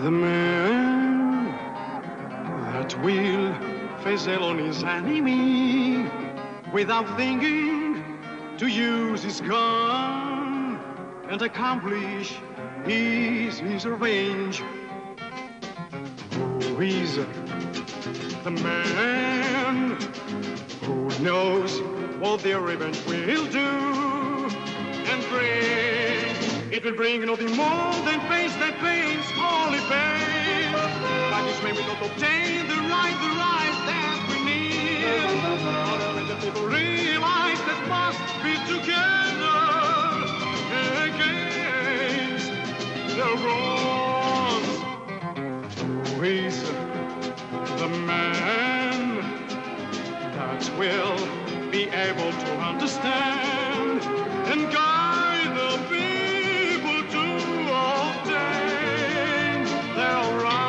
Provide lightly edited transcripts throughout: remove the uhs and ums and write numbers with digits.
The man that will face on his enemy without thinking to use his gun and accomplish his revenge. Who is the man who knows what their revenge will do and bring? It will bring nothing more than face that pains, only pain. By this way we don't obtain the right that we need. When the people realize that must be together against the wrongs. Who is the man that will be able to understand and guide the people to obtain their right?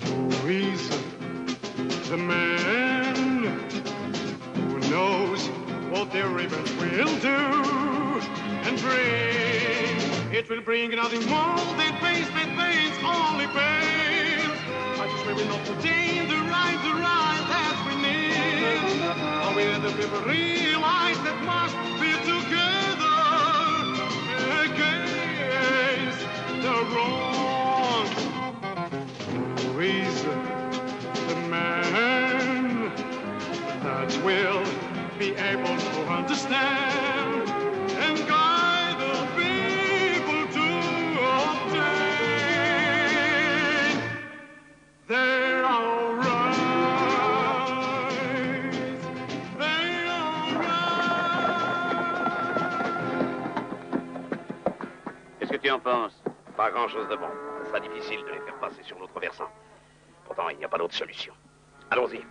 Who is the man who knows what their revenge will do and bring? It will bring nothing more than pains, only pains. I just will not obtain the right that we need. Or will the people realize that must be together against the wrong? Who is the man that will be able to understand and guide the people to obtain their rights? Qu'est-ce que tu en penses? Pas grand-chose de bon. Ce sera difficile de les faire passer sur l'autre versant. Pourtant, il n'y a pas d'autre solution. Allons-y.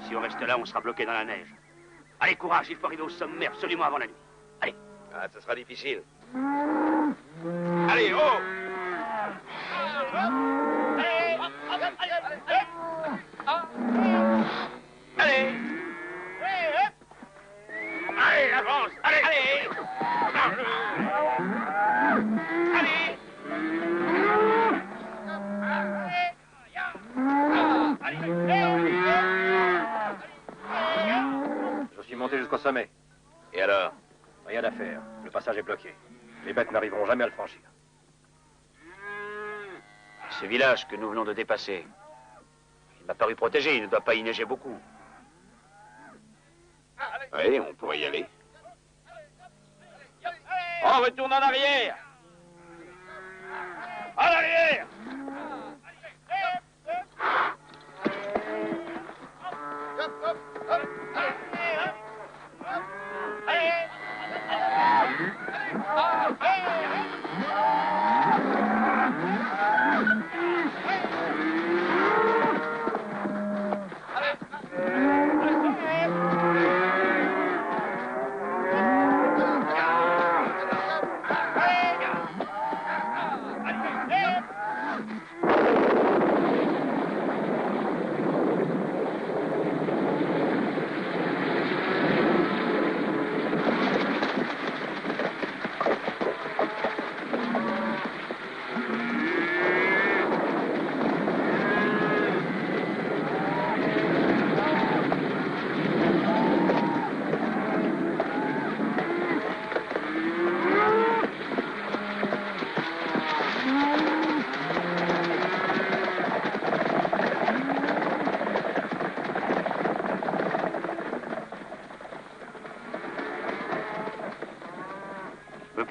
Si on reste là, on sera bloqué dans la neige. Allez, courage, il faut arriver au sommet absolument avant la nuit. Allez. Ah, ce sera difficile. Allez, oh! Allez! Allez, avance! Allez! Allez! Allez! Je suis monté jusqu'au sommet. Et alors? Rien à faire. Le passage est bloqué. Les bêtes n'arriveront jamais à le franchir. Ce village que nous venons de dépasser, il m'a paru protégé. Il ne doit pas y neiger beaucoup. Oui, on pourrait y aller. On retourne en arrière! En arrière!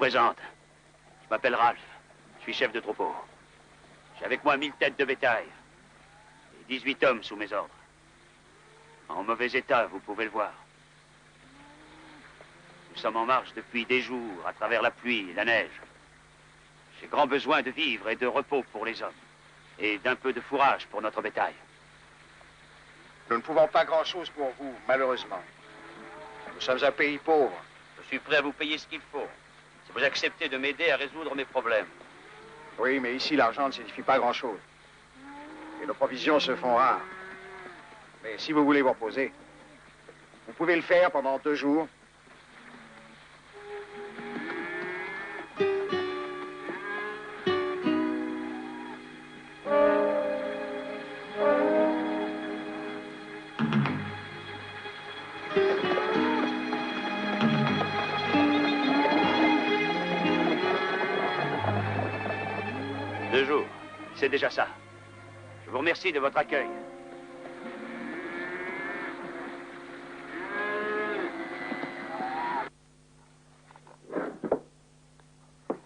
présente. Je m'appelle Ralph. Je suis chef de troupeau. J'ai avec moi 1000 têtes de bétail. Et 18 hommes sous mes ordres. En mauvais état, vous pouvez le voir. Nous sommes en marche depuis des jours, à travers la pluie et la neige. J'ai grand besoin de vivre et de repos pour les hommes. Et d'un peu de fourrage pour notre bétail. Nous ne pouvons pas grand-chose pour vous, malheureusement. Nous sommes un pays pauvre. Je suis prêt à vous payer ce qu'il faut. Si vous acceptez de m'aider à résoudre mes problèmes. Oui, mais ici, l'argent ne signifie pas grand-chose. Et nos provisions se font rares. Mais si vous voulez vous reposer, vous pouvez le faire pendant 2 jours. C'est déjà ça. Je vous remercie de votre accueil.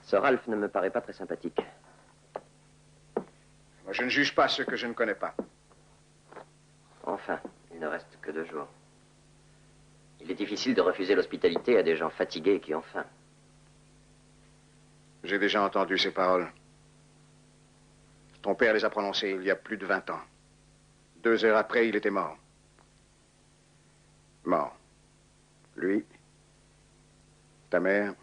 Ce Ralph ne me paraît pas très sympathique. Moi, je ne juge pas ceux que je ne connais pas. Enfin, il ne reste que 2 jours. Il est difficile de refuser l'hospitalité à des gens fatigués qui ont faim. J'ai déjà entendu ces paroles. Ton père les a prononcées il y a plus de 20 ans. 2 heures après, il était mort. Mort. Lui, ta mère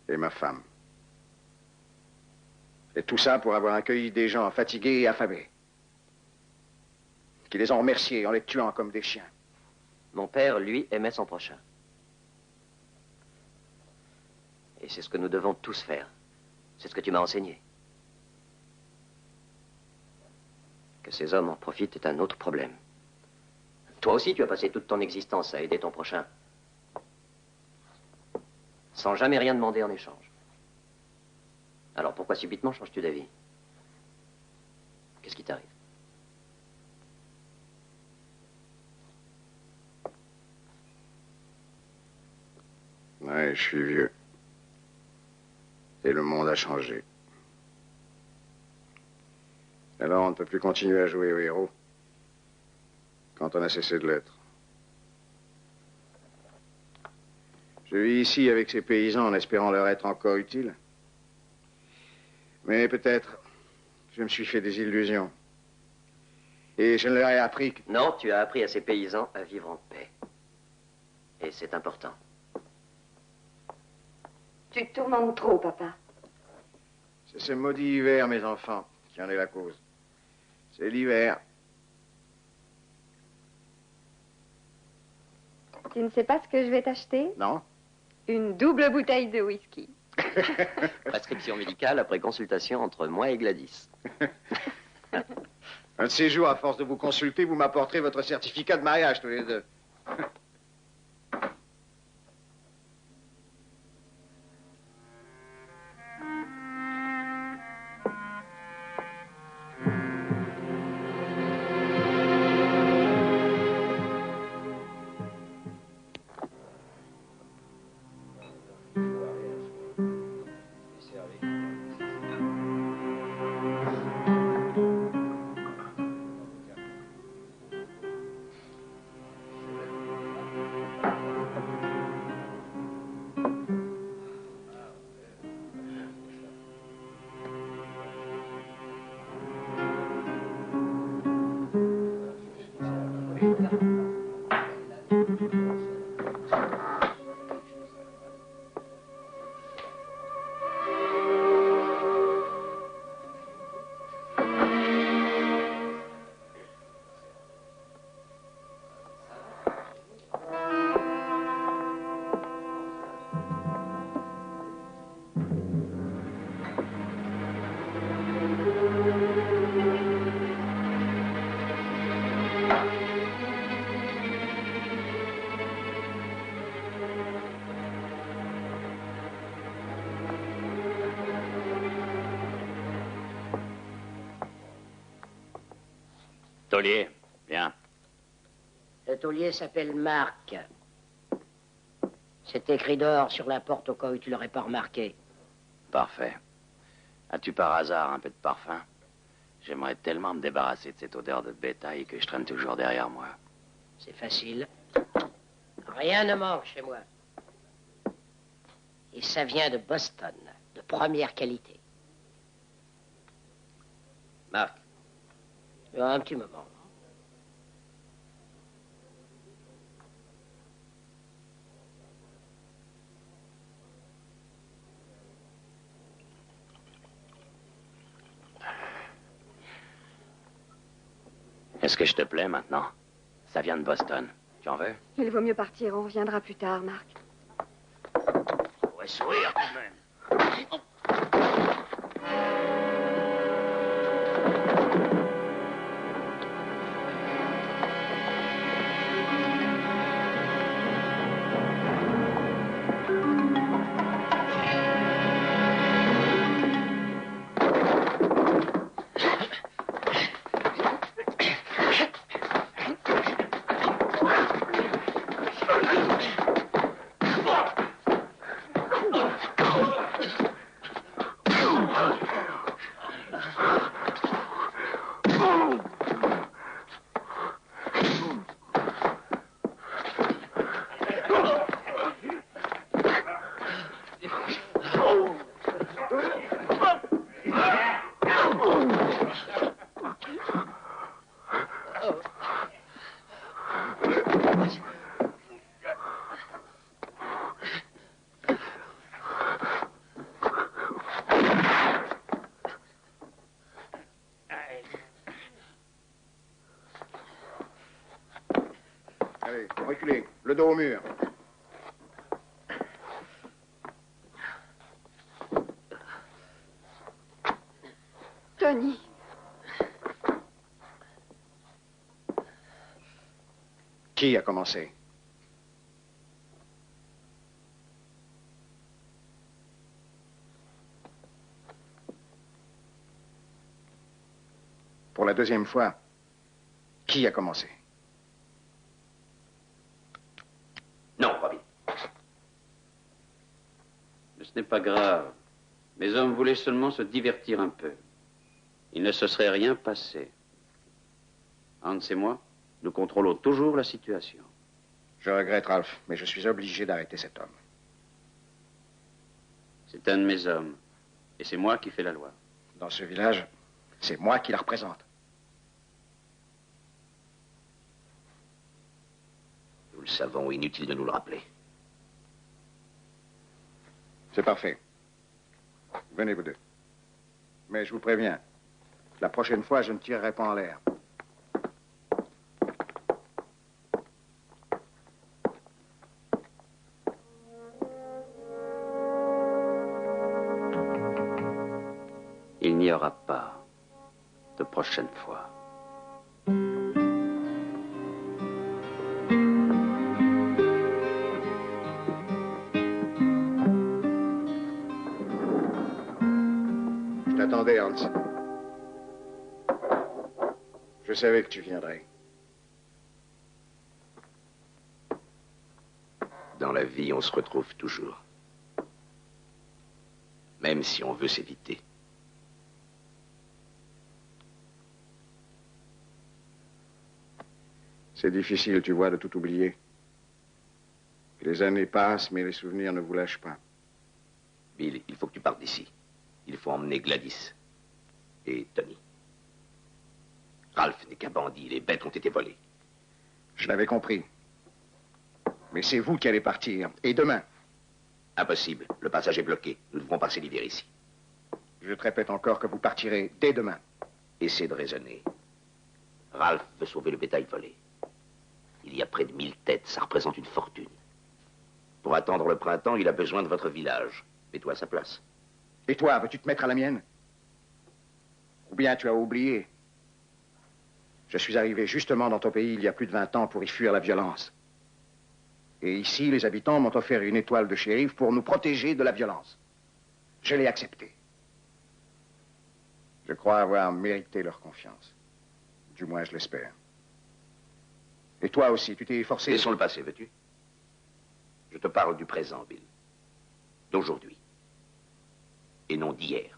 et ma femme. Et tout ça pour avoir accueilli des gens fatigués et affamés. Qui les ont remerciés en les tuant comme des chiens. Mon père, lui, aimait son prochain. Et c'est ce que nous devons tous faire. C'est ce que tu m'as enseigné. Que ces hommes en profitent est un autre problème. Toi aussi, tu as passé toute ton existence à aider ton prochain. Sans jamais rien demander en échange. Alors pourquoi subitement changes-tu d'avis? Qu'est-ce qui t'arrive? Ouais, je suis vieux. Et le monde a changé. Alors on ne peut plus continuer à jouer au héros quand on a cessé de l'être. Je vis ici avec ces paysans en espérant leur être encore utile. Mais peut-être je me suis fait des illusions. Et je ne leur ai appris que... Non, tu as appris à ces paysans à vivre en paix. Et c'est important. Tu te tourmentes trop, papa. C'est ce maudit hiver, mes enfants, qui en est la cause. C'est l'hiver. Tu ne sais pas ce que je vais t'acheter? Non? Une double bouteille de whisky. Prescription médicale après consultation entre moi et Gladys. Un de ces jours, à force de vous consulter, vous m'apporterez votre certificat de mariage, tous les deux. Taulier, viens. Le taulier s'appelle Marc. C'est écrit dehors sur la porte au cas où tu l'aurais pas remarqué. Parfait. As-tu par hasard un peu de parfum? J'aimerais tellement me débarrasser de cette odeur de bétail que je traîne toujours derrière moi. C'est facile. Rien ne manque chez moi. Et ça vient de Boston, de première qualité. Marc. Un petit moment. Est-ce que je te plais maintenant? Ça vient de Boston. Tu en veux? Il vaut mieux partir, on reviendra plus tard, Marc. On pourrait sourire tout de même. Allez, reculez, le dos au mur. Tony. Qui a commencé? Pour la deuxième fois, qui a commencé? Non, Bobby. Mais ce n'est pas grave. Mes hommes voulaient seulement se divertir un peu. Il ne se serait rien passé. Hans et moi, nous contrôlons toujours la situation. Je regrette, Ralph, mais je suis obligé d'arrêter cet homme. C'est un de mes hommes. Et c'est moi qui fais la loi. Dans ce village, c'est moi qui la représente. Nous le savons, inutile de nous le rappeler. C'est parfait. Venez, vous deux. Mais je vous préviens, la prochaine fois, je ne tirerai pas en l'air. Il n'y aura pas de prochaine fois. Je t'attendais, Hans. Je savais que tu viendrais. Dans la vie, on se retrouve toujours. Même si on veut s'éviter. C'est difficile, tu vois, de tout oublier. Les années passent, mais les souvenirs ne vous lâchent pas. Bill, il faut que tu partes d'ici. Il faut emmener Gladys. Et Tony. Ralph n'est qu'un bandit. Les bêtes ont été volées. Je l'avais compris. Mais c'est vous qui allez partir. Et demain? Impossible. Le passage est bloqué. Nous devrons passer l'hiver ici. Je te répète encore que vous partirez dès demain. Essaie de raisonner. Ralph veut sauver le bétail volé. Il y a près de 1000 têtes. Ça représente une fortune. Pour attendre le printemps, il a besoin de votre village. Mets-toi à sa place. Et toi, veux-tu te mettre à la mienne? Ou bien tu as oublié? Je suis arrivé justement dans ton pays il y a plus de 20 ans pour y fuir la violence. Et ici, les habitants m'ont offert une étoile de shérif pour nous protéger de la violence. Je l'ai acceptée. Je crois avoir mérité leur confiance. Du moins, je l'espère. Et toi aussi, tu t'es efforcé... Laissons le passer, veux-tu? Je te parle du présent, Bill. D'aujourd'hui. Et non d'hier.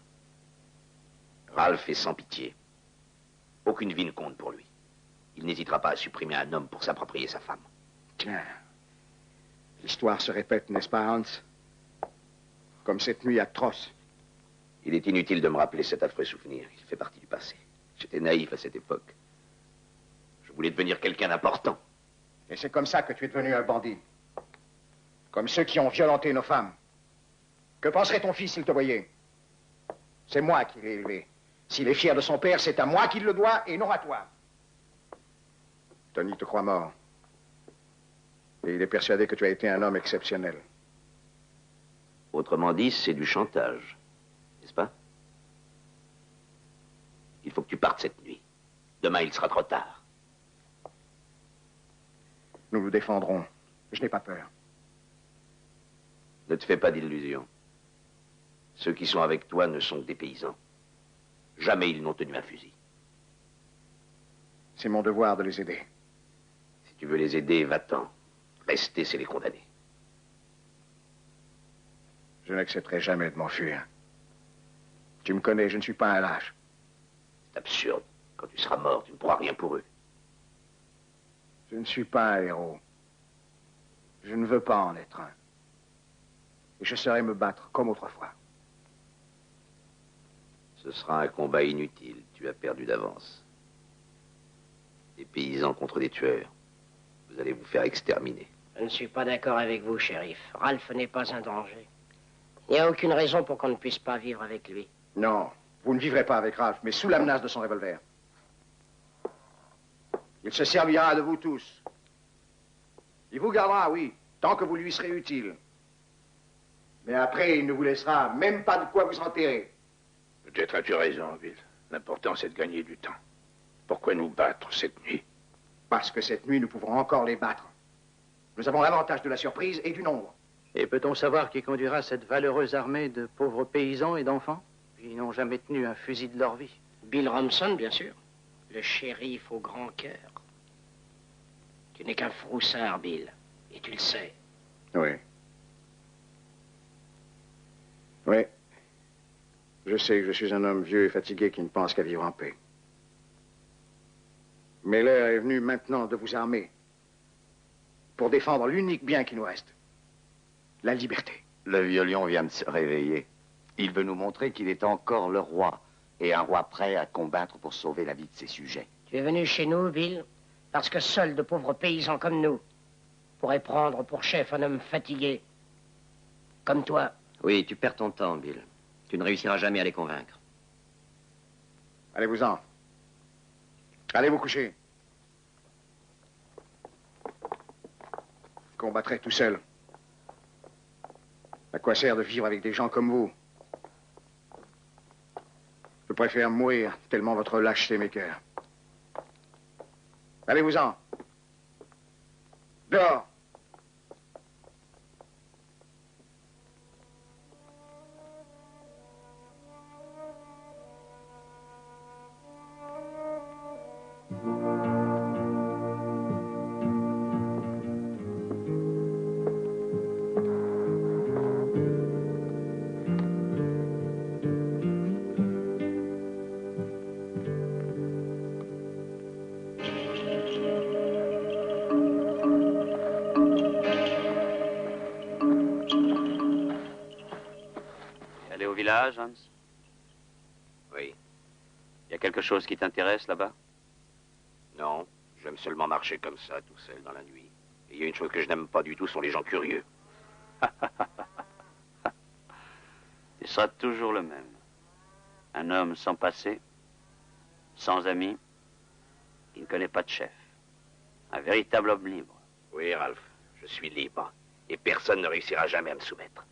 Ralph est sans pitié. Aucune vie ne compte pour lui. Il n'hésitera pas à supprimer un homme pour s'approprier sa femme. Tiens. L'histoire se répète, n'est-ce pas, Hans? Comme cette nuit atroce. Il est inutile de me rappeler cet affreux souvenir. Il fait partie du passé. J'étais naïf à cette époque. Je voulais devenir quelqu'un d'important. Et c'est comme ça que tu es devenu un bandit. Comme ceux qui ont violenté nos femmes. Que penserait ton fils s'il te voyait? C'est moi qui l'ai élevé. S'il est fier de son père, c'est à moi qu'il le doit et non à toi. Tony te croit mort. Et il est persuadé que tu as été un homme exceptionnel. Autrement dit, c'est du chantage. N'est-ce pas? Il faut que tu partes cette nuit. Demain, il sera trop tard. Nous nous défendrons. Je n'ai pas peur. Ne te fais pas d'illusions. Ceux qui sont avec toi ne sont que des paysans. Jamais ils n'ont tenu un fusil. C'est mon devoir de les aider. Si tu veux les aider, va-t'en. Rester, c'est les condamner. Je n'accepterai jamais de m'enfuir. Tu me connais, je ne suis pas un lâche. C'est absurde. Quand tu seras mort, tu ne pourras rien pour eux. Je ne suis pas un héros. Je ne veux pas en être un. Et je saurai me battre comme autrefois. Ce sera un combat inutile. Tu as perdu d'avance. Des paysans contre des tueurs. Vous allez vous faire exterminer. Je ne suis pas d'accord avec vous, shérif. Ralph n'est pas un danger. Il n'y a aucune raison pour qu'on ne puisse pas vivre avec lui. Non, vous ne vivrez pas avec Ralph, mais sous la menace de son revolver. Il se servira de vous tous. Il vous gardera, oui, tant que vous lui serez utile. Mais après, il ne vous laissera même pas de quoi vous enterrer. Peut-être as-tu raison, Bill. L'important, c'est de gagner du temps. Pourquoi nous battre cette nuit? Parce que cette nuit, nous pouvons encore les battre. Nous avons l'avantage de la surprise et du nombre. Et peut-on savoir qui conduira cette valeureuse armée de pauvres paysans et d'enfants qui n'ont jamais tenu un fusil de leur vie? Bill Ramson, bien sûr. Le shérif au grand cœur. Tu n'es qu'un froussard, Bill. Et tu le sais. Oui. Oui. Je sais que je suis un homme vieux et fatigué qui ne pense qu'à vivre en paix. Mais l'heure est venue maintenant de vous armer pour défendre l'unique bien qui nous reste. La liberté. Le violon vient de se réveiller. Il veut nous montrer qu'il est encore le roi, et un roi prêt à combattre pour sauver la vie de ses sujets. Tu es venu chez nous, Bill, parce que seuls de pauvres paysans comme nous pourraient prendre pour chef un homme fatigué, comme toi. Oui, tu perds ton temps, Bill. Tu ne réussiras jamais à les convaincre. Allez-vous-en. Allez vous coucher. Combattrez tout seul. À quoi sert de vivre avec des gens comme vous? Je préfère mourir tellement votre lâcheté m'écoeure. Allez-vous-en. Dehors. Allez au village, Hans? Oui. Il y a quelque chose qui t'intéresse là-bas? Non, j'aime seulement marcher comme ça, tout seul, dans la nuit. Et il y a une chose que je n'aime pas du tout, sont les gens curieux. Tu seras toujours le même. Un homme sans passé, sans amis, qui ne connaît pas de chef. Un véritable homme libre. Oui, Ralph, je suis libre. Et personne ne réussira jamais à me soumettre.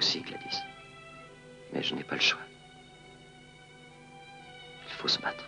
aussi, Gladys. Mais je n'ai pas le choix. Il faut se battre.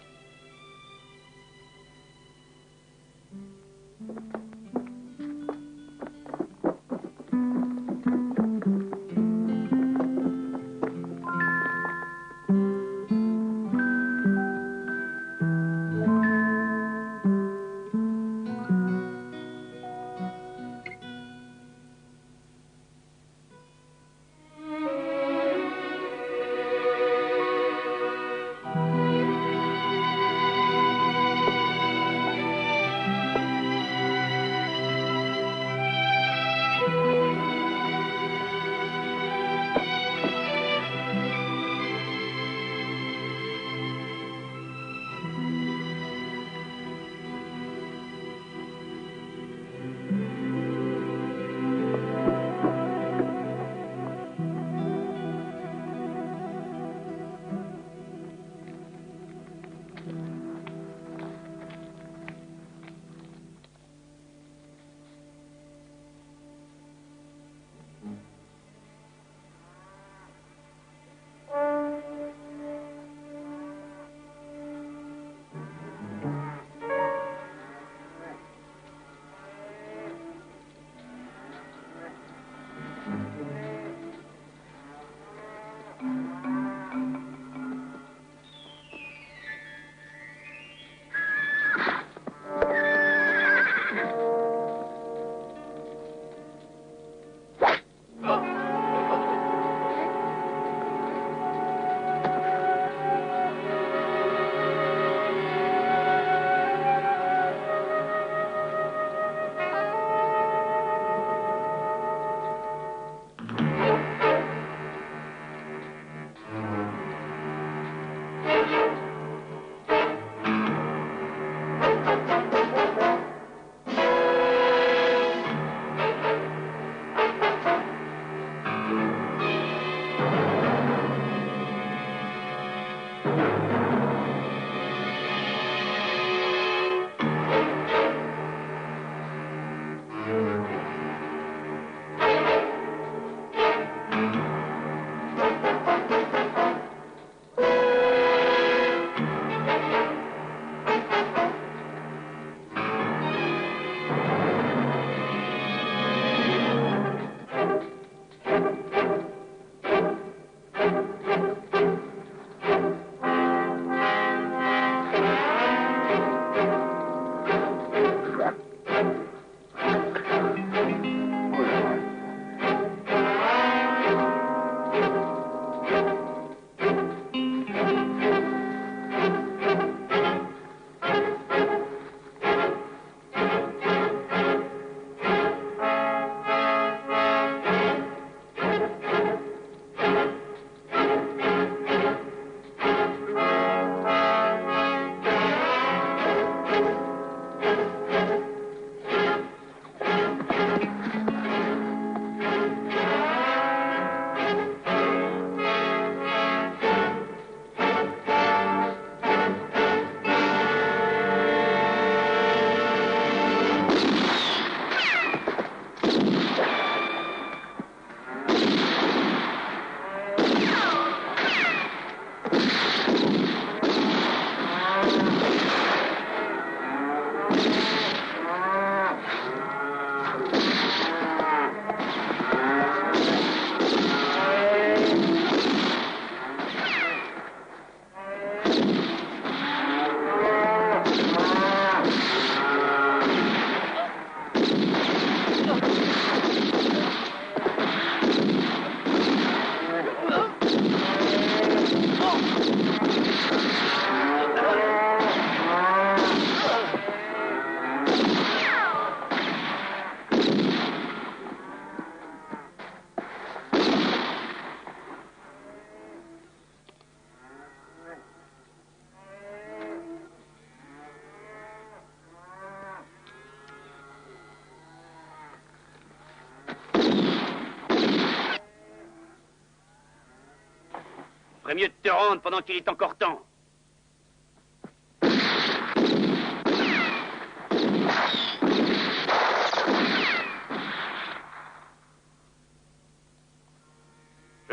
Ferait mieux de te rendre pendant qu'il est encore temps.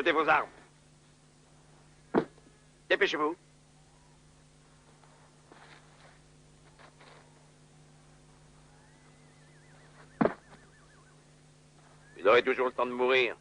Jetez vos armes. Dépêchez-vous. Vous aurez toujours le temps de mourir.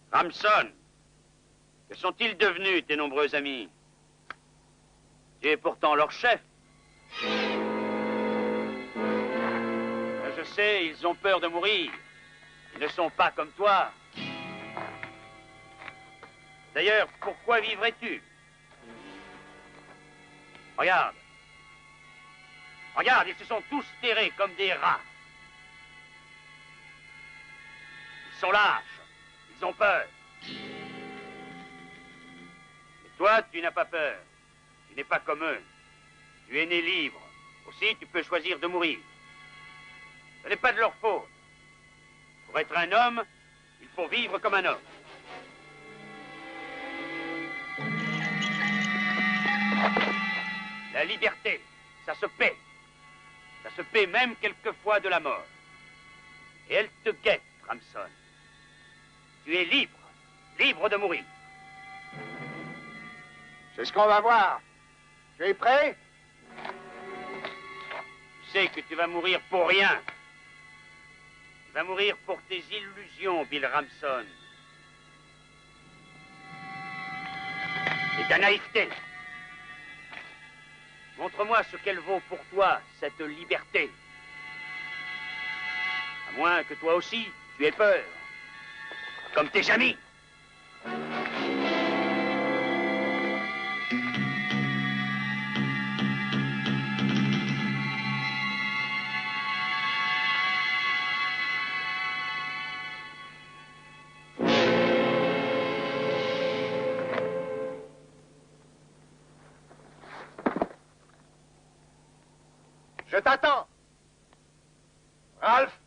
Ramson, que sont-ils devenus, tes nombreux amis? Tu es pourtant leur chef. Je sais, ils ont peur de mourir. Ils ne sont pas comme toi. D'ailleurs, pourquoi vivrais-tu? Regarde. Regarde, ils se sont tous terrés comme des rats. Ils sont lâches. Ils ont peur. Mais toi, tu n'as pas peur. Tu n'es pas comme eux. Tu es né libre. Aussi, tu peux choisir de mourir. Ce n'est pas de leur faute. Pour être un homme, il faut vivre comme un homme. La liberté, ça se paie. Ça se paie même quelquefois de la mort. Et elle te guette, Ramson. Tu es libre, libre de mourir. C'est ce qu'on va voir. Tu es prêt? Tu sais que tu vas mourir pour rien. Tu vas mourir pour tes illusions, Bill Ramson. Et ta naïveté. Montre-moi ce qu'elle vaut pour toi, cette liberté. À moins que toi aussi, tu aies peur. Comme tes amis. Je t'attends. Ralph.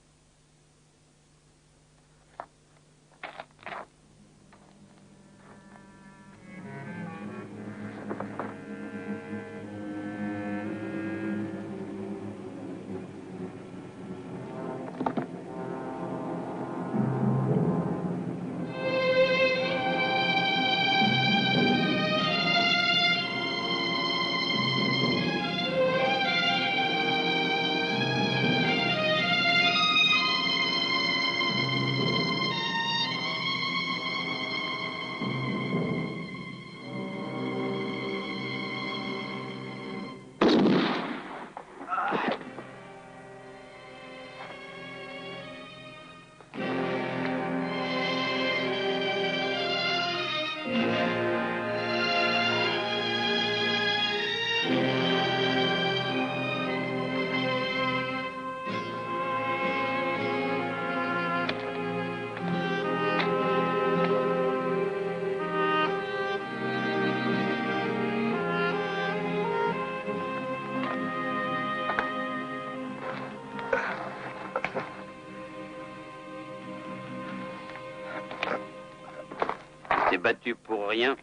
t'es battu pour rien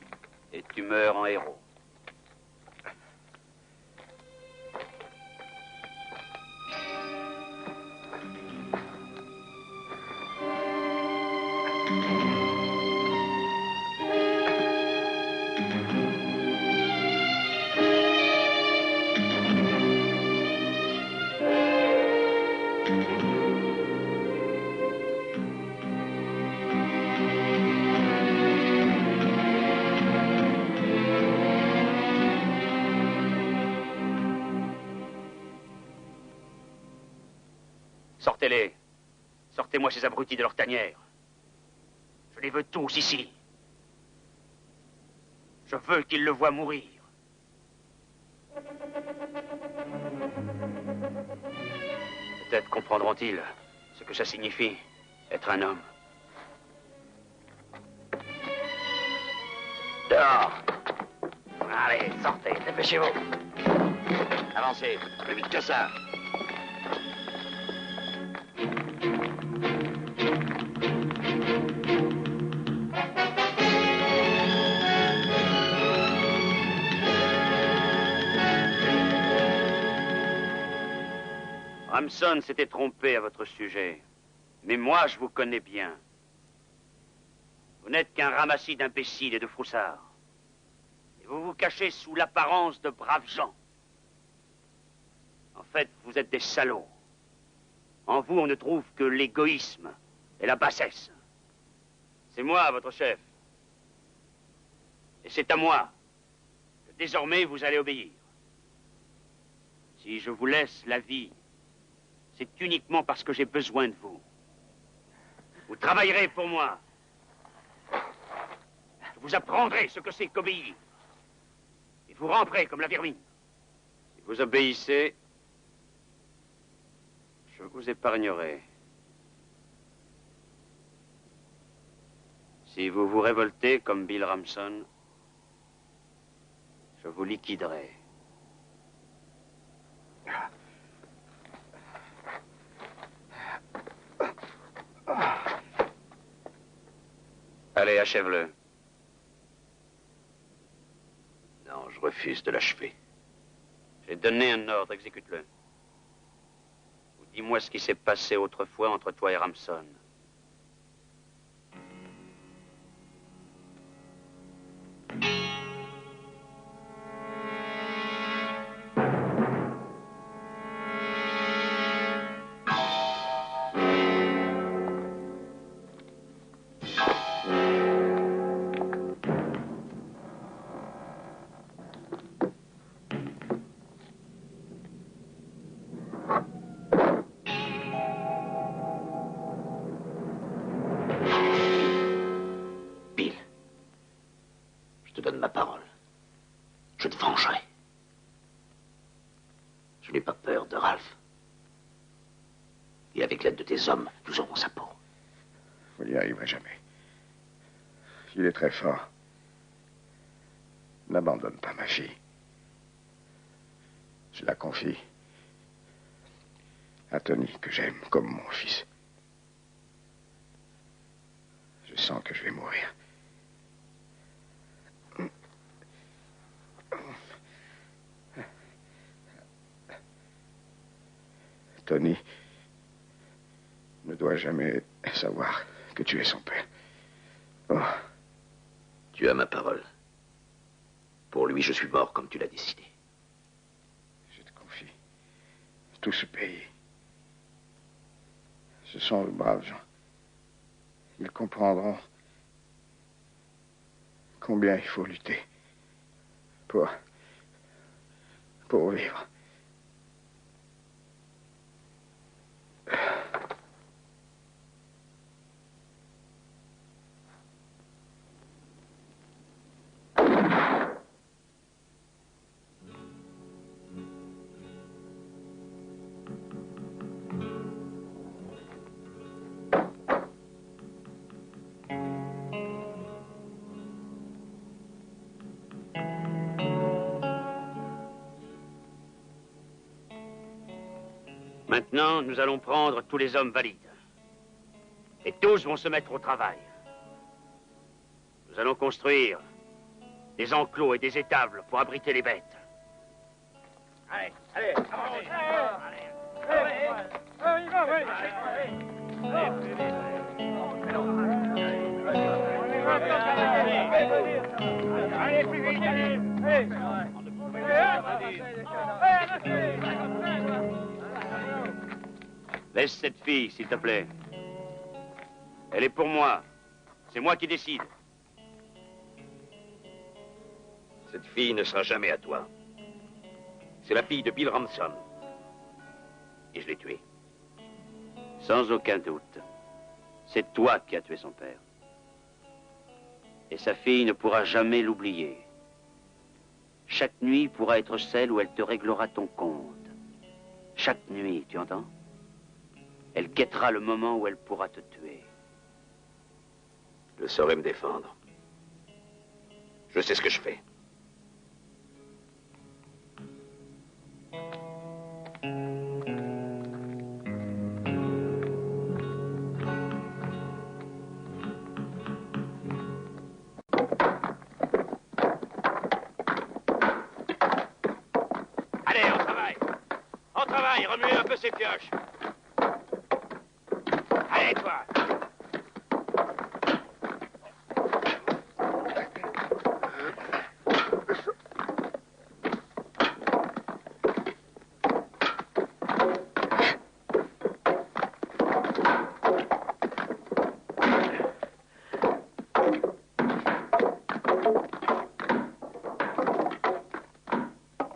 et tu meurs en héros. Sortez-les. Sortez-moi ces abrutis de leur tanière. Je les veux tous ici. Je veux qu'ils le voient mourir. Peut-être comprendront-ils ce que ça signifie, être un homme. Dehors. Allez, sortez, dépêchez-vous. Avancez, plus vite que ça. Ramson s'était trompé à votre sujet. Mais moi, je vous connais bien. Vous n'êtes qu'un ramassis d'imbéciles et de froussards. Et vous vous cachez sous l'apparence de braves gens. En fait, vous êtes des salauds. En vous, on ne trouve que l'égoïsme et la bassesse. C'est moi, votre chef. Et c'est à moi que désormais vous allez obéir. Si je vous laisse la vie, c'est uniquement parce que j'ai besoin de vous. Vous travaillerez pour moi. Vous apprendrez ce que c'est qu'obéir. Et vous ramperez comme la vermine. Si vous obéissez, je vous épargnerai. Si vous vous révoltez comme Bill Ramson, je vous liquiderai. Allez, achève-le. Non, je refuse de l'achever. J'ai donné un ordre, exécute-le. Ou dis-moi ce qui s'est passé autrefois entre toi et Ramson. Hommes, nous aurons sa peau. Vous n'y arriverez jamais. Il est très fort. N'abandonne pas ma fille. Je la confie à Tony, que j'aime comme mon fils. Je sens que je vais mourir. Tony ne doit jamais savoir que tu es son père. Oh. Tu as ma parole. Pour lui, je suis mort comme tu l'as décidé. Je te confie tout ce pays. Ce sont de braves gens. Ils comprendront combien il faut lutter pour vivre. Maintenant, nous allons prendre tous les hommes valides. Et tous vont se mettre au travail. Nous Nous allons construire des enclos et des étables pour abriter les bêtes. Allez, allez, Allez, plus vite, allez. Laisse cette fille, s'il te plaît. Elle est pour moi. C'est moi qui décide. Cette fille ne sera jamais à toi. C'est la fille de Bill Ransom. Et je l'ai tuée. Sans aucun doute. C'est toi qui as tué son père. Et sa fille ne pourra jamais l'oublier. Chaque nuit pourra être celle où elle te réglera ton compte. Chaque nuit, tu entends? Elle guettera le moment où elle pourra te tuer. Je saurai me défendre. Je sais ce que je fais. Allez, on travaille. On travaille, remuez un peu ces pioches. Allez, toi.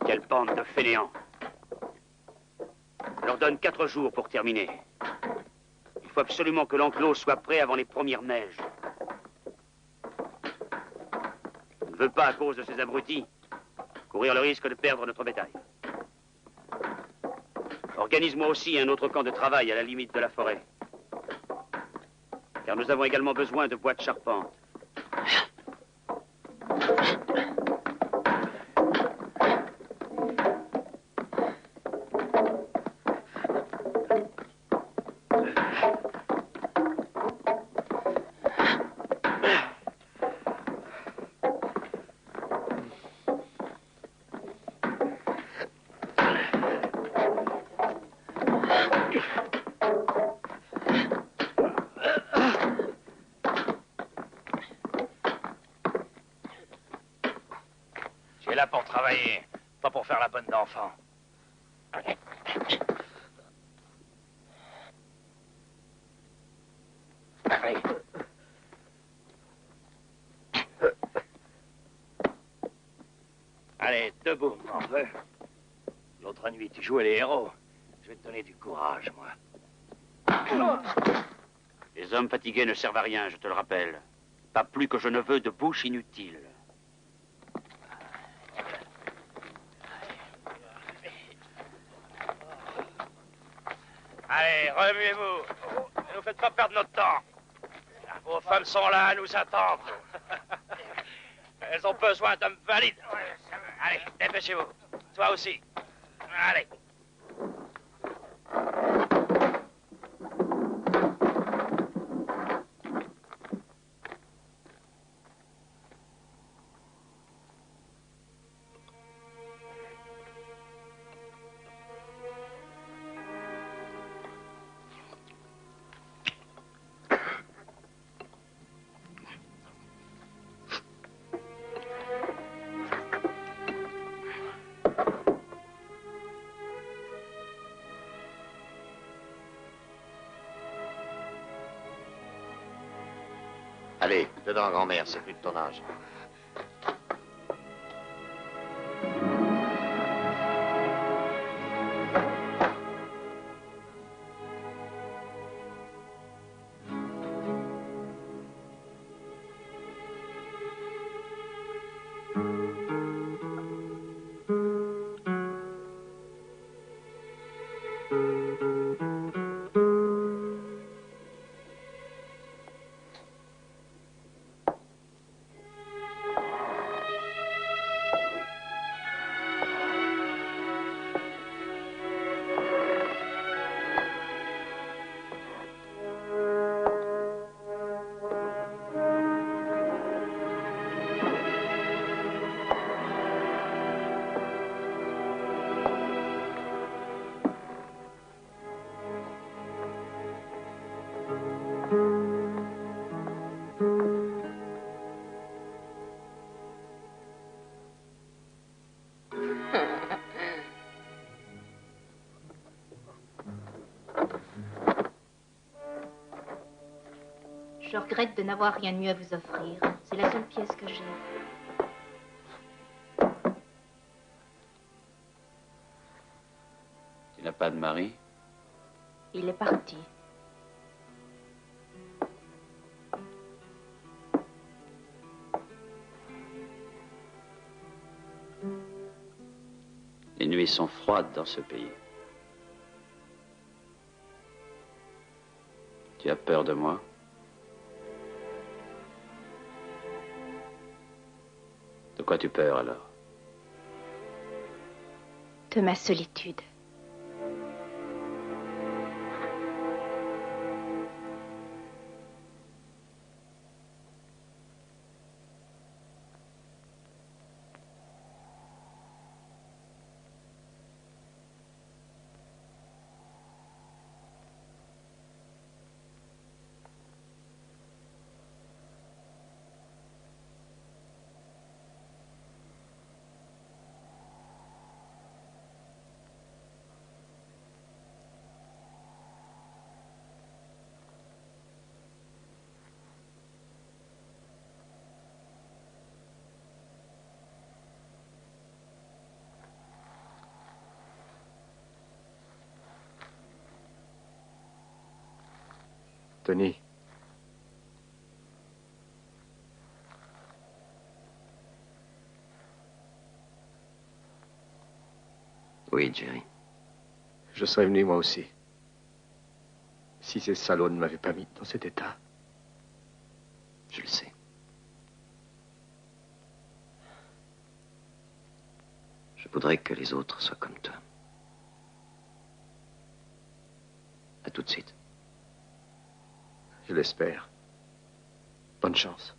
Quelle bande de fainéants. Je leur donne 4 jours pour terminer. Il faut absolument que l'enclos soit prêt avant les premières neiges. Je ne veux pas, à cause de ces abrutis, courir le risque de perdre notre bétail. Organise-moi aussi un autre camp de travail à la limite de la forêt. Car nous avons également besoin de bois de charpente. Tu es là pour travailler, pas pour faire la bonne d'enfant. Allez. Allez, debout, morveux. L'autre nuit, tu jouais les héros. Je vais te donner du courage, moi. Les hommes fatigués ne servent à rien, je te le rappelle. Pas plus que je ne veux de bouche inutile. Allez, remuez-vous. Ne nous faites pas perdre notre temps. Vos femmes sont là à nous attendre. Elles ont besoin d'hommes valides. Allez, dépêchez-vous. Toi aussi. Allez. Allez, dedans, grand-mère, c'est plus de ton âge. Je regrette de n'avoir rien de mieux à vous offrir. C'est la seule pièce que j'ai. Tu n'as pas de mari? Il est parti. Les nuits sont froides dans ce pays. Tu as peur de moi? De quoi tu peur alors? De ma solitude. Tony. Oui, Jerry. Je serais venu moi aussi. Si ces salauds ne m'avaient pas mis dans cet état. Je le sais. Je voudrais que les autres soient comme toi. À tout de suite. Je l'espère. Bonne chance.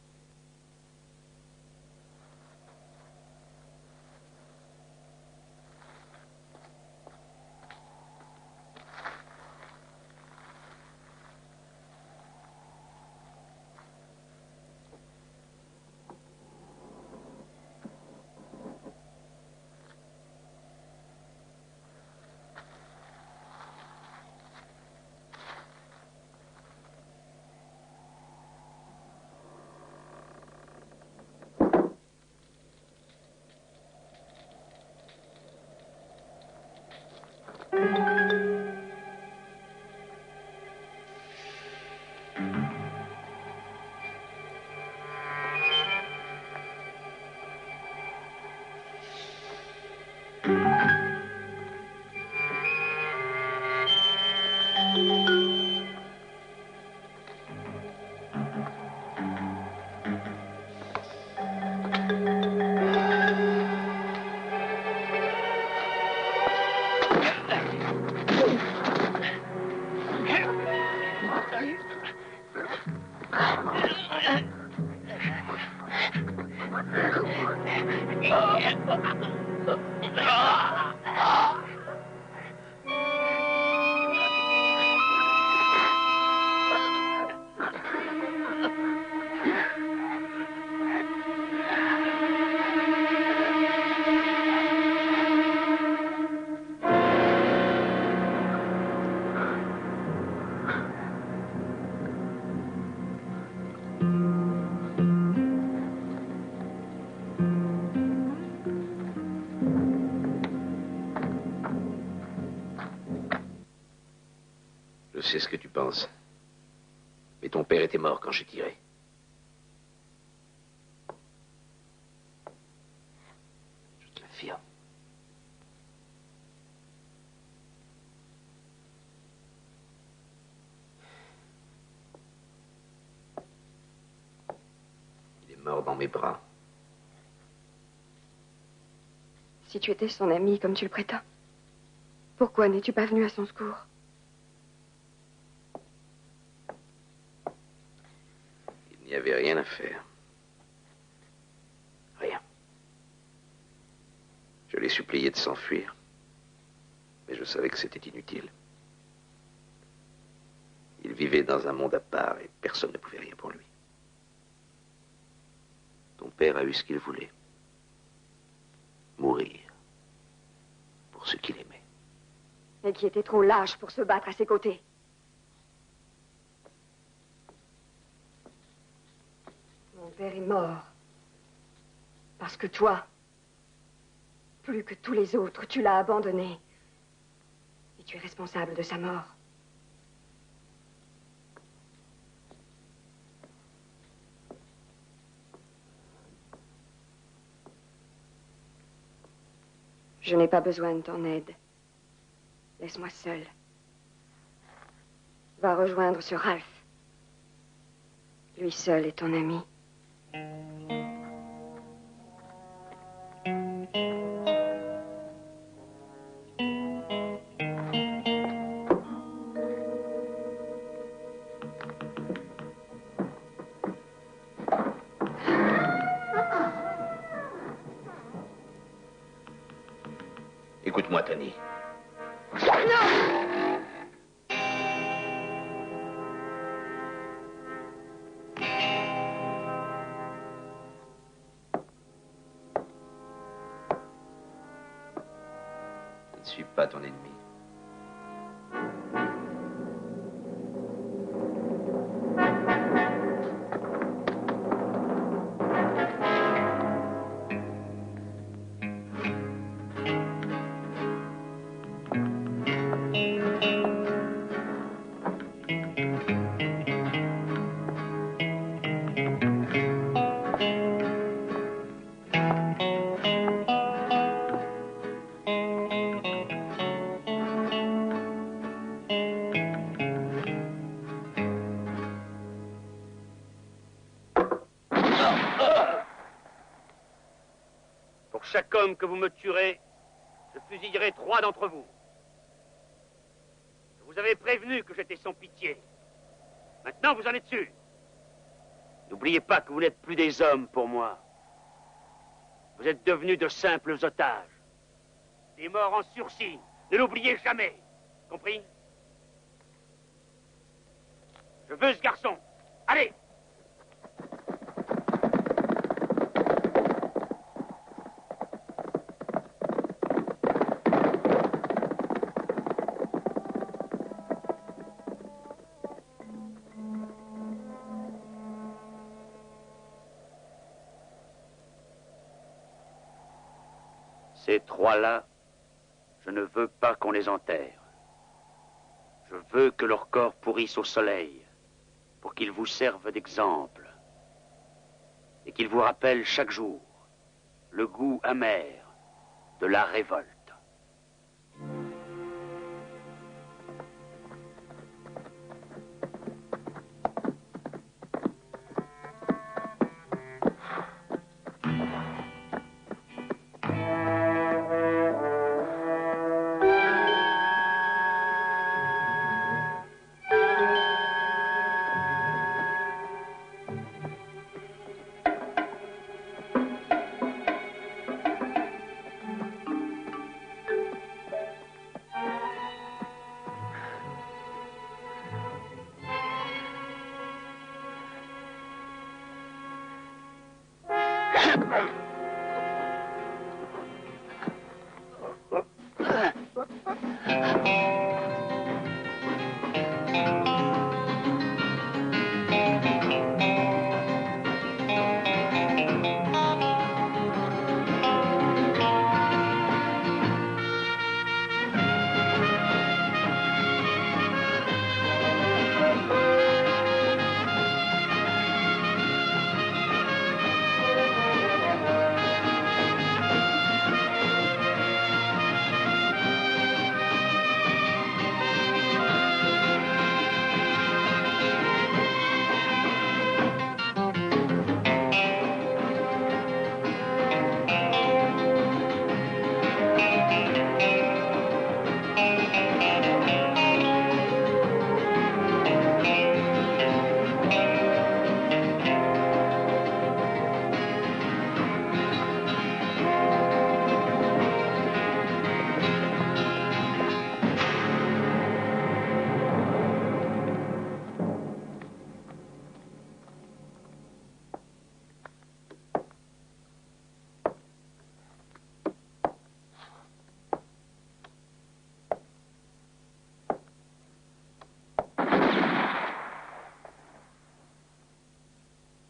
Je sais ce que tu penses. Mais ton père était mort quand j'ai tiré. Je te l'affirme. Il est mort dans mes bras. Si tu étais son ami, comme tu le prétends, pourquoi n'es-tu pas venu à son secours? Il n'y avait rien à faire. Rien. Je l'ai supplié de s'enfuir. Mais je savais que c'était inutile. Il vivait dans un monde à part et personne ne pouvait rien pour lui. Ton père a eu ce qu'il voulait. Mourir. Pour ce qu'il aimait. Et qui était trop lâche pour se battre à ses côtés. Parce que toi, plus que tous les autres, tu l'as abandonné. Et tu es responsable de sa mort. Je n'ai pas besoin de ton aide. Laisse-moi seule. Va rejoindre ce Ralph. Lui seul est ton ami. Écoute-moi, Tony. Je ne suis pas ton ennemi. Chaque homme que vous me tuerez, je fusillerai 3 d'entre vous. Je vous avais prévenu que j'étais sans pitié. Maintenant, vous en êtes sûr. N'oubliez pas que vous n'êtes plus des hommes pour moi. Vous êtes devenus de simples otages. Des morts en sursis. Ne l'oubliez jamais. Compris? Je veux ce garçon. Allez! Ces 3-là, je ne veux pas qu'on les enterre. Je veux que leur corps pourrisse au soleil, pour qu'ils vous servent d'exemple, et qu'ils vous rappellent chaque jour le goût amer de la révolte.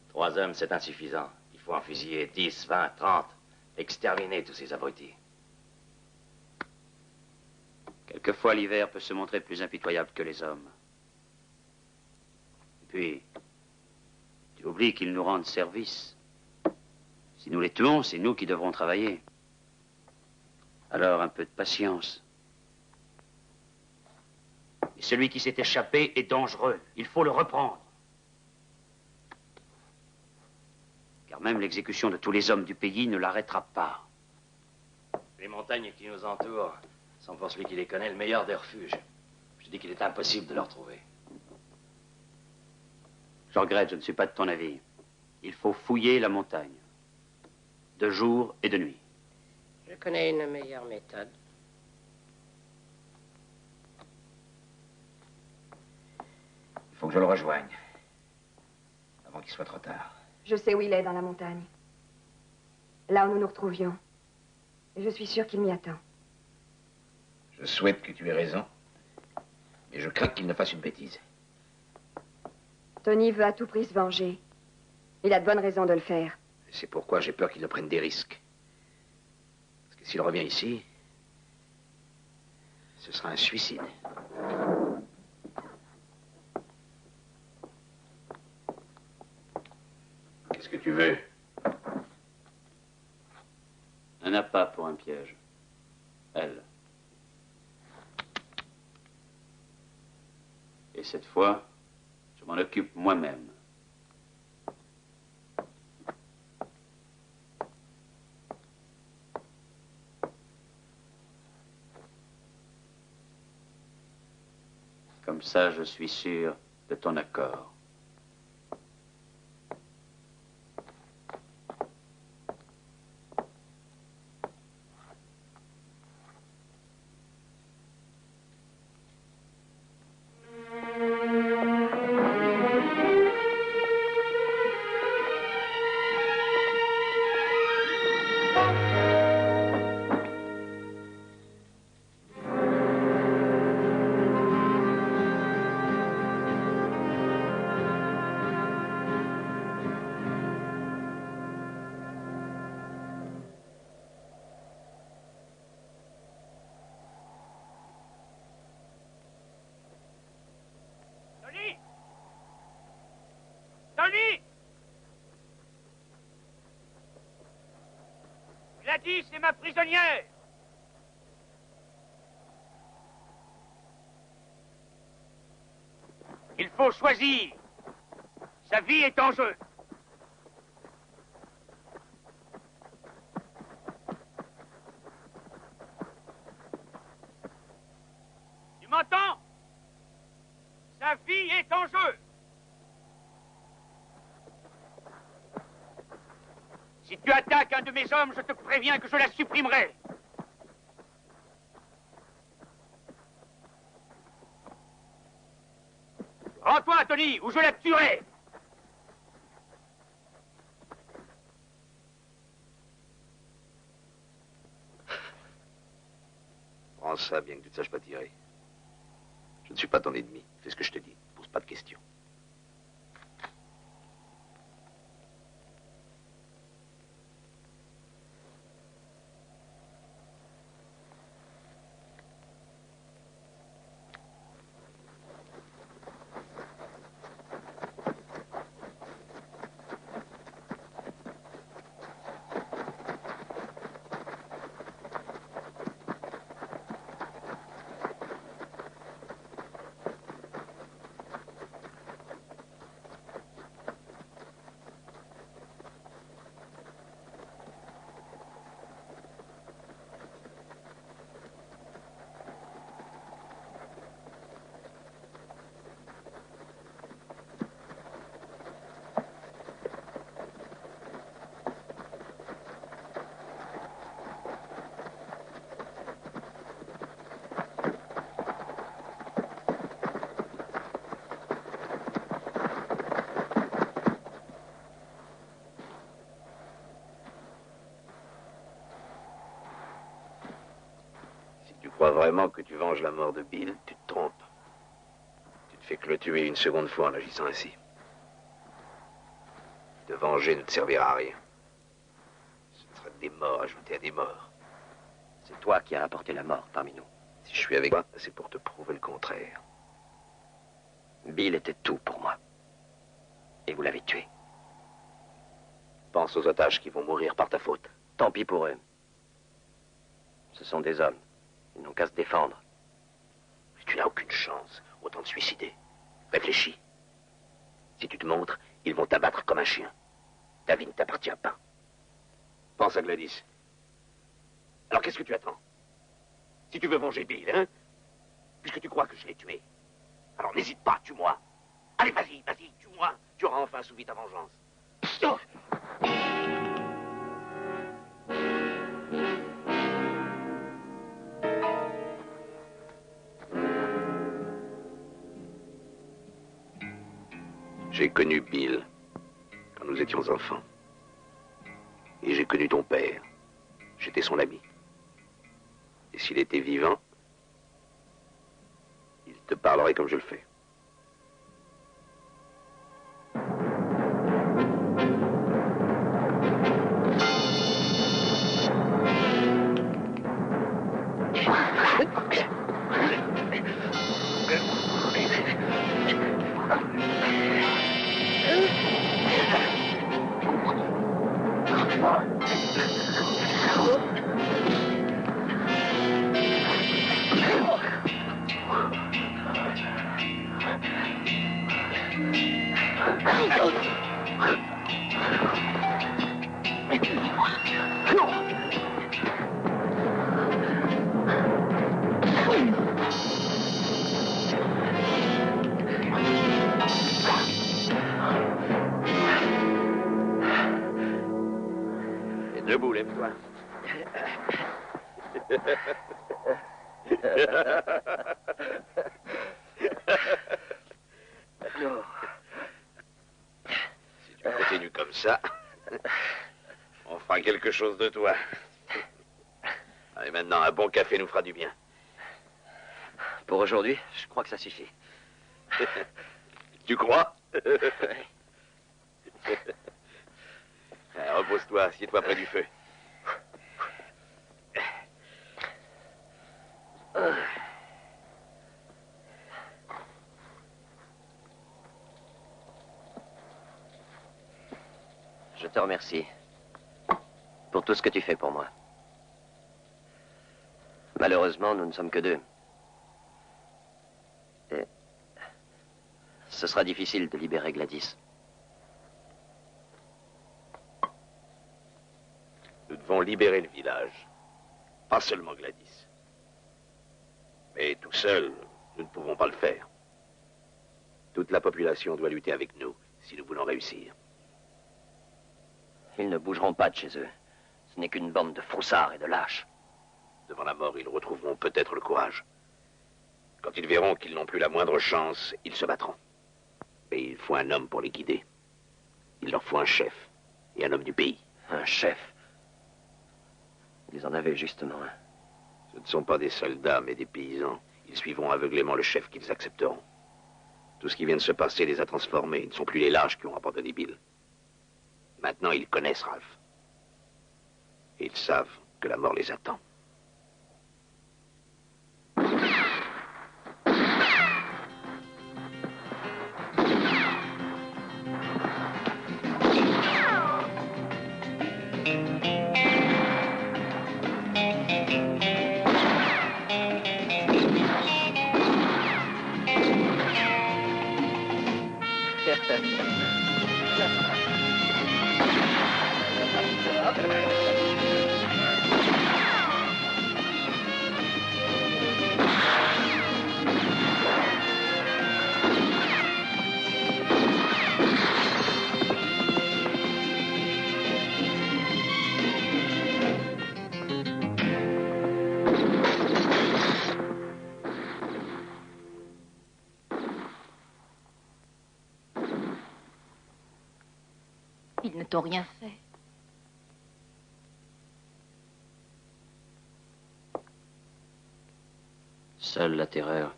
Trois hommes, c'est insuffisant. Il faut faut en fusiller 10, 20, 30. Exterminer tous ces abrutis. Quelquefois, l'hiver peut se montrer plus impitoyable que les hommes. Et puis, tu oublies qu'ils nous rendent service. Si nous les tuons, c'est nous qui devrons travailler. Alors, un peu de patience. Et celui qui s'est échappé est dangereux. Il faut le reprendre. Car même l'exécution de tous les hommes du pays ne l'arrêtera pas. Les montagnes qui nous entourent sont pour celui qui les connaît le meilleur des refuges. Je dis qu'il est impossible de le retrouver. Je regrette, je ne suis pas de ton avis. Il faut fouiller la montagne. De jour et de nuit. Je connais une meilleure méthode. Il faut que je le rejoigne. Avant qu'il soit trop tard. Je sais où il est dans la montagne. Là où nous nous retrouvions. Et je suis sûre qu'il m'y attend. Je souhaite que tu aies raison. Mais je crains qu'il ne fasse une bêtise. Tony veut à tout prix se venger. Il a de bonnes raisons de le faire. C'est pourquoi j'ai peur qu'il ne prenne des risques. Parce que s'il revient ici, ce sera un suicide. Qu'est-ce que tu veux? Un appât pour un piège. Elle. Et cette fois, je m'en occupe moi-même. Comme ça, je suis sûr de ton accord. Gladys est ma prisonnière. Il faut choisir. Sa vie est en jeu. Tu m'entends? Sa vie est en jeu. Si tu attaques un de mes hommes, je te préviens que je la supprimerai. Rends-toi, Tony, ou je la tuerai. Prends ça, bien que tu ne saches pas tirer. Je ne suis pas ton ennemi. Fais ce que je te dis. Pose pas de questions. Tu crois vraiment que tu venges la mort de Bill? Tu te trompes. Tu ne fais que le tuer une seconde fois en agissant ainsi. Te venger ne te servira à rien. Des morts ajoutés à des morts. C'est toi qui as apporté la mort parmi nous. Si je suis avec toi, c'est pour te prouver le contraire. Bill était tout pour moi. Et vous l'avez tué. Pense aux otages qui vont mourir par ta faute. Tant pis pour eux. Ce sont des hommes. Ils n'ont qu'à se défendre. Mais tu n'as aucune chance. Autant te suicider. Réfléchis. Si tu te montres, ils vont t'abattre comme un chien. Ta vie ne t'appartient pas. Pense à Gladys. Alors qu'est-ce que tu attends? Si tu veux venger Bill, hein? Puisque tu crois que je l'ai tué. Alors n'hésite pas, tue-moi. Allez, vas-y, tue-moi. Tu auras enfin assouvi ta vengeance. Oh. J'ai connu Bill quand nous étions enfants. Et j'ai connu ton père. J'étais son ami. Et s'il était vivant, il te parlerait comme je le fais. Debout, lève-toi. Si tu continues comme ça, on fera quelque chose de toi. Allez, maintenant, un bon café nous fera du bien. Pour aujourd'hui, je crois que ça suffit. Tu crois? Repose-toi, assieds-toi près du feu. Je te remercie pour tout ce que tu fais pour moi. Malheureusement, nous ne sommes que deux. Et ce sera difficile de libérer Gladys. Nous devons libérer le village. Pas seulement Gladys. Mais tout seul, nous ne pouvons pas le faire. Toute la population doit lutter avec nous si nous voulons réussir. Ils ne bougeront pas de chez eux. Ce n'est qu'une bande de froussards et de lâches. Devant la mort, ils retrouveront peut-être le courage. Quand ils verront qu'ils n'ont plus la moindre chance, ils se battront. Mais il faut un homme pour les guider. Il leur faut un chef et un homme du pays. Un chef? Ils en avaient justement un. Ce ne sont pas des soldats, mais des paysans. Ils suivront aveuglément le chef qu'ils accepteront. Tout ce qui vient de se passer les a transformés. Ils ne sont plus les lâches qui ont abandonné Bill. Maintenant, ils connaissent Ralph. Et ils savent que la mort les attend. Ils ne t'ont rien fait. Seule la terreur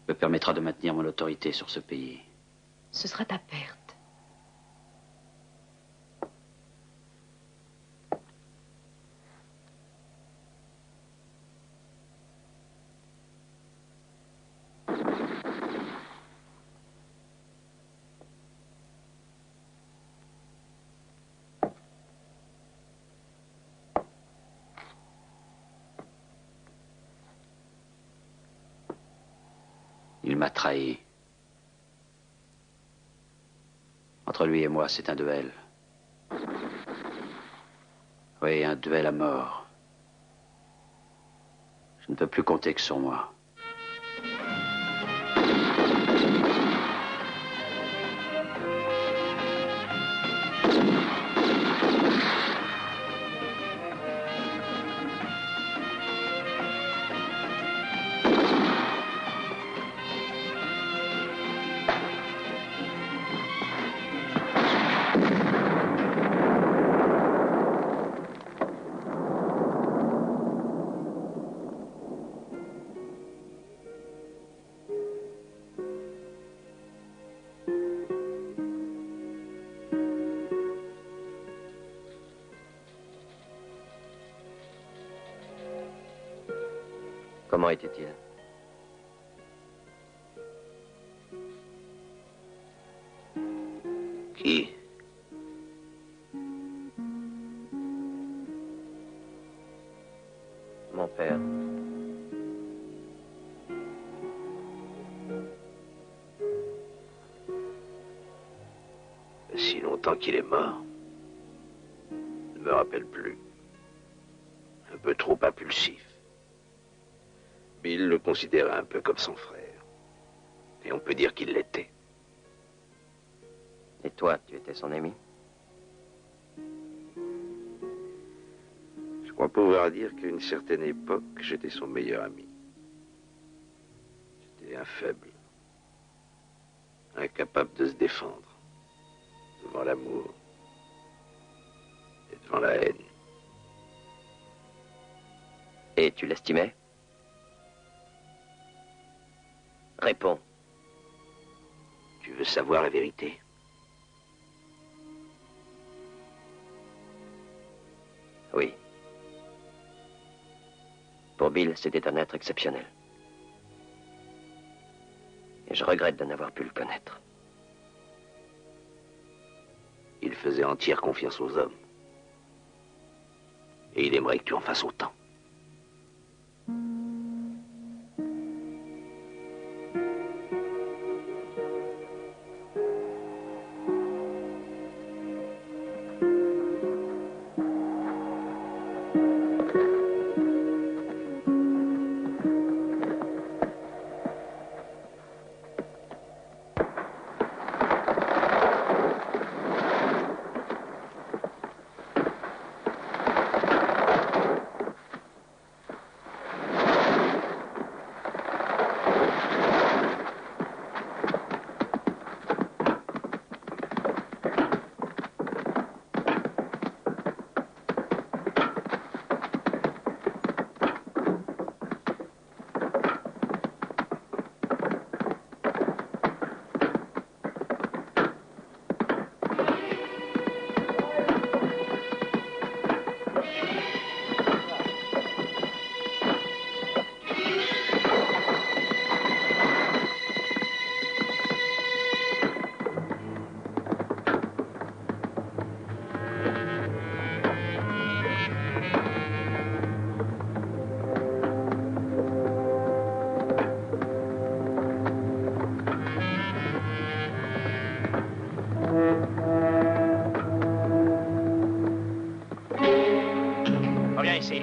me permettra de maintenir mon autorité sur ce pays. Ce sera ta perte. Il m'a trahi. Entre lui et moi, c'est un duel. Oui, un duel à mort. Je ne peux plus compter que sur moi. Comment était-il? Qui? Mon père. Si longtemps qu'il est mort, je ne me rappelle plus. Un peu trop impulsif. Bill le considérait un peu comme son frère. Et on peut dire qu'il l'était. Et toi, tu étais son ami? Je crois pouvoir dire qu'à une certaine époque, j'étais son meilleur ami. J'étais un faible. Incapable de se défendre. Devant l'amour. Et devant la haine. Et tu l'estimais? Réponds. Tu veux savoir la vérité? Oui. Pour Bill, c'était un être exceptionnel. Et je regrette de n'avoir pu le connaître. Il faisait entière confiance aux hommes. Et il aimerait que tu en fasses autant. Reviens ici.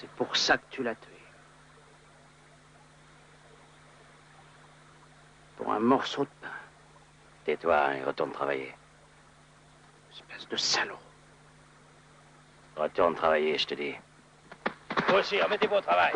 C'est pour ça que tu l'as tué. Pour un morceau de pain. Tais-toi et retourne travailler. Espèce de salaud. Retourne travailler, je te dis. Vous aussi, remettez-vous au travail.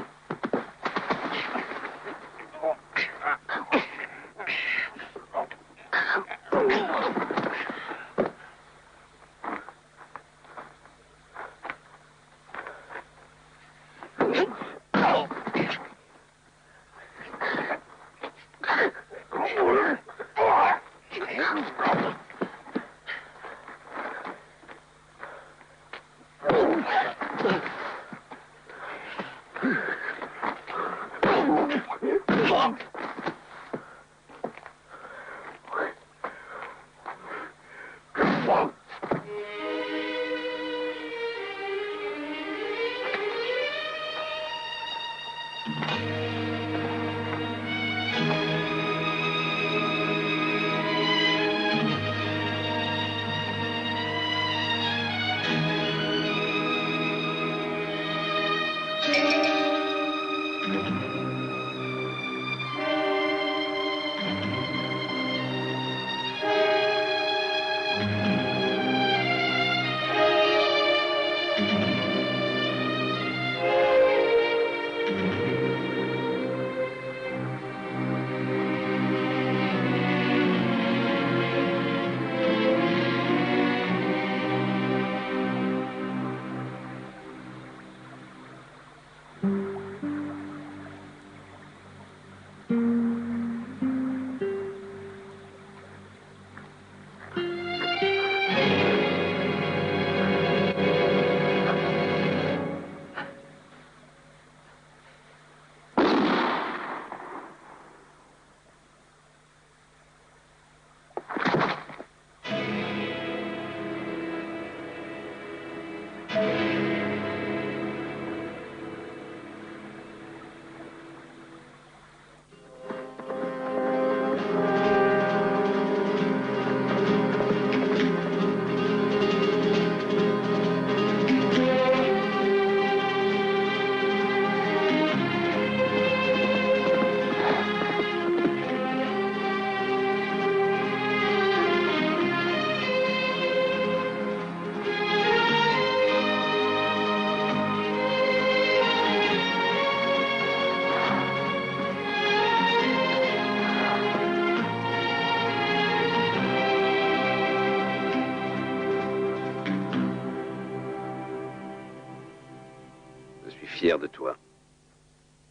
Fier de toi.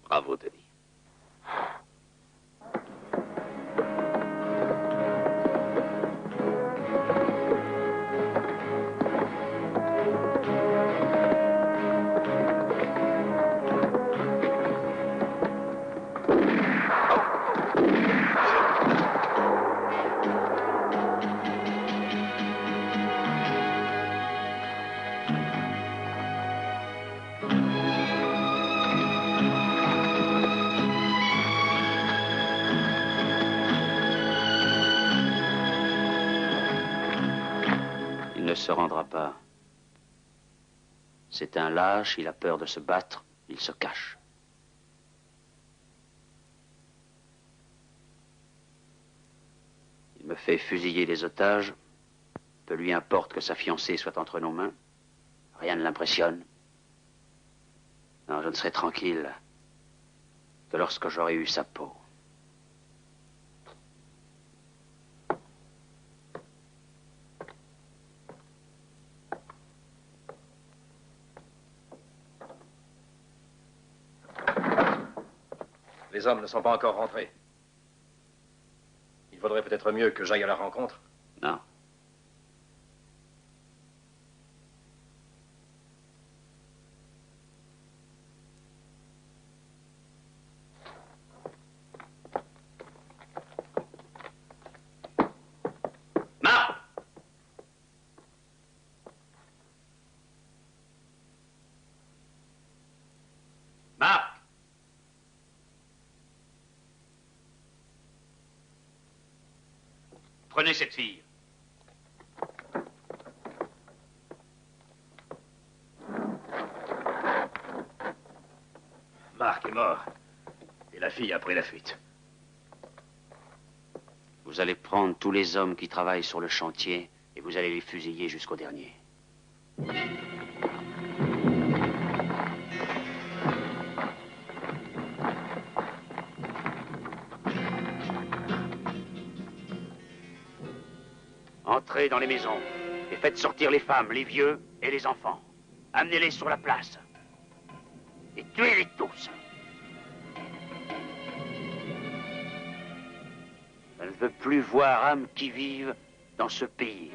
Bravo, Denis. Il ne se rendra pas. C'est un lâche, il a peur de se battre, il se cache. Il me fait fusiller les otages. Peu lui importe que sa fiancée soit entre nos mains. Rien ne l'impressionne. Non, je ne serai tranquille que lorsque j'aurai eu sa peau. Les hommes ne sont pas encore rentrés. Il vaudrait peut-être mieux que j'aille à la rencontre. Non. Marc! Marc! Prenez cette fille. fille a pris la fuite. Vous allez prendre tous les hommes qui travaillent sur le chantier et vous allez les fusiller jusqu'au dernier. Entrez dans les maisons et faites sortir les femmes, les vieux et les enfants. Amenez-les sur la place et tuez-les tous. Je ne veux plus voir âme qui vive dans ce pays.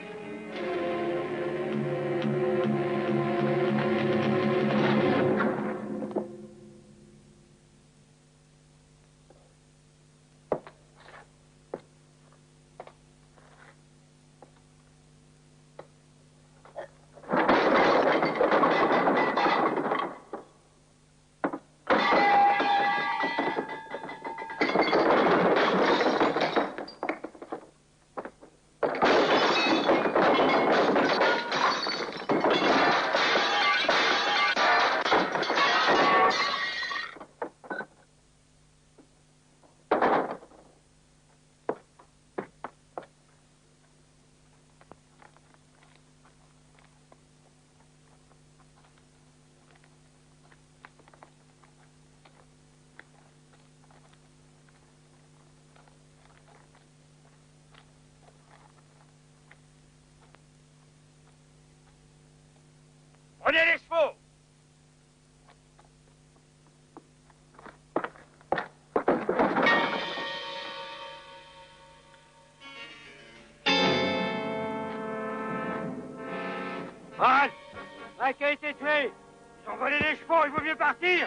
Prenez les chevaux! Halte! Mike a été tué! Ils ont volé les chevaux, il vaut mieux partir!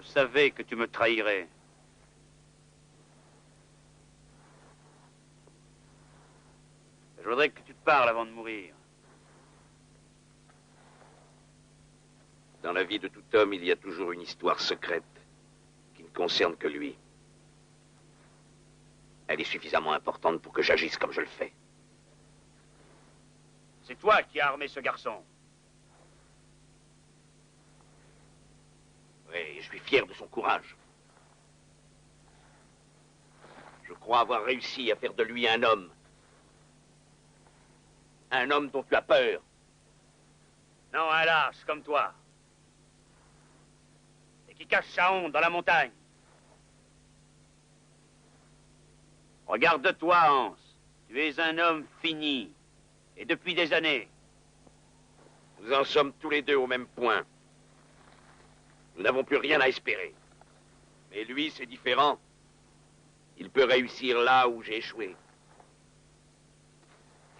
Je savais que tu me trahirais. Je voudrais que tu te parles avant de mourir. Dans la vie de tout homme, il y a toujours une histoire secrète qui ne concerne que lui. Elle est suffisamment importante pour que j'agisse comme je le fais. C'est toi qui as armé ce garçon. Oui, je suis fier de son courage. Je crois avoir réussi à faire de lui un homme. Un homme dont tu as peur. Non, un lâche comme toi. Et qui cache sa honte dans la montagne. Regarde-toi, Hans. Tu es un homme fini. Et depuis des années. Nous en sommes tous les deux au même point. Nous n'avons plus rien à espérer. Mais lui, c'est différent. Il peut réussir là où j'ai échoué.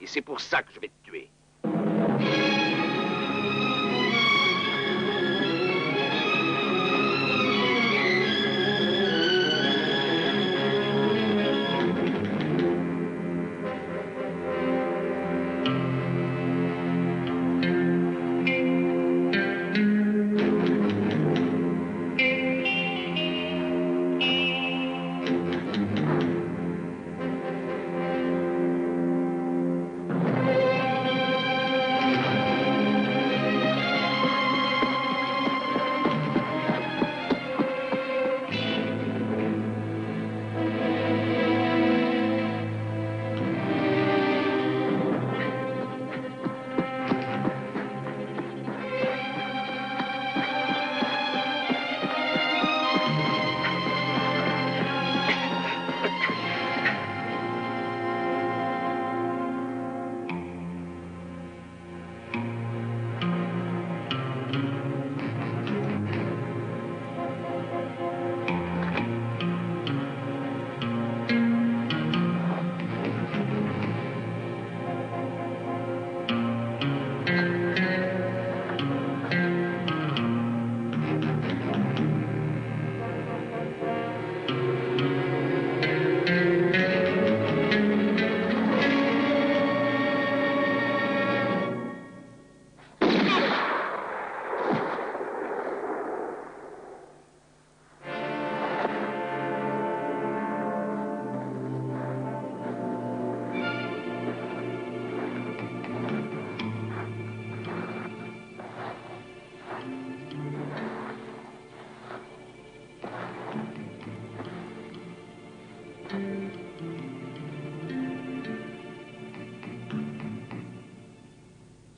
Et c'est pour ça que je vais te tuer.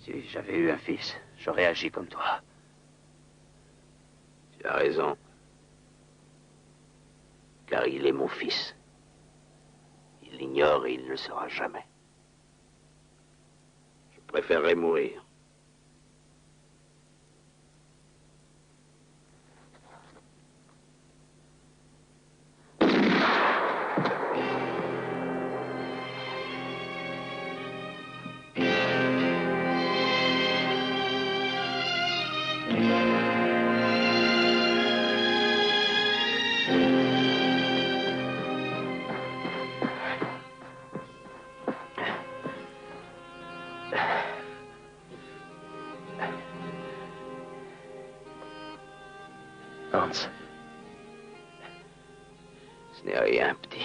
Si j'avais eu un fils, j'aurais agi comme toi. Tu as raison. Car il est mon fils. Il l'ignore et il ne le saura jamais. Je préférerais mourir. Hans. Ce n'est rien, petit.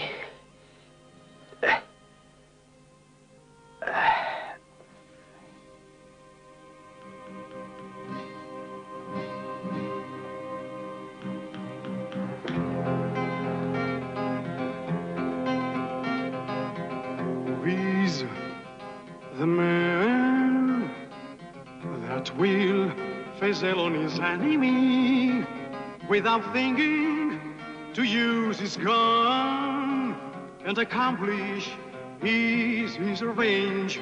Who is the man that will face on his enemy without thinking to use his gun and accomplish his revenge?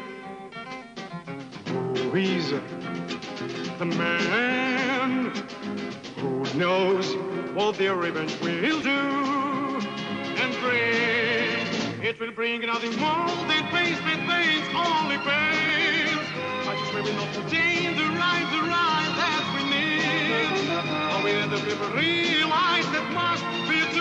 Who is the man who knows what their revenge will do and bring? It will bring nothing more than pains, only pains. I just will not contain the right that we need. when the people realize it must be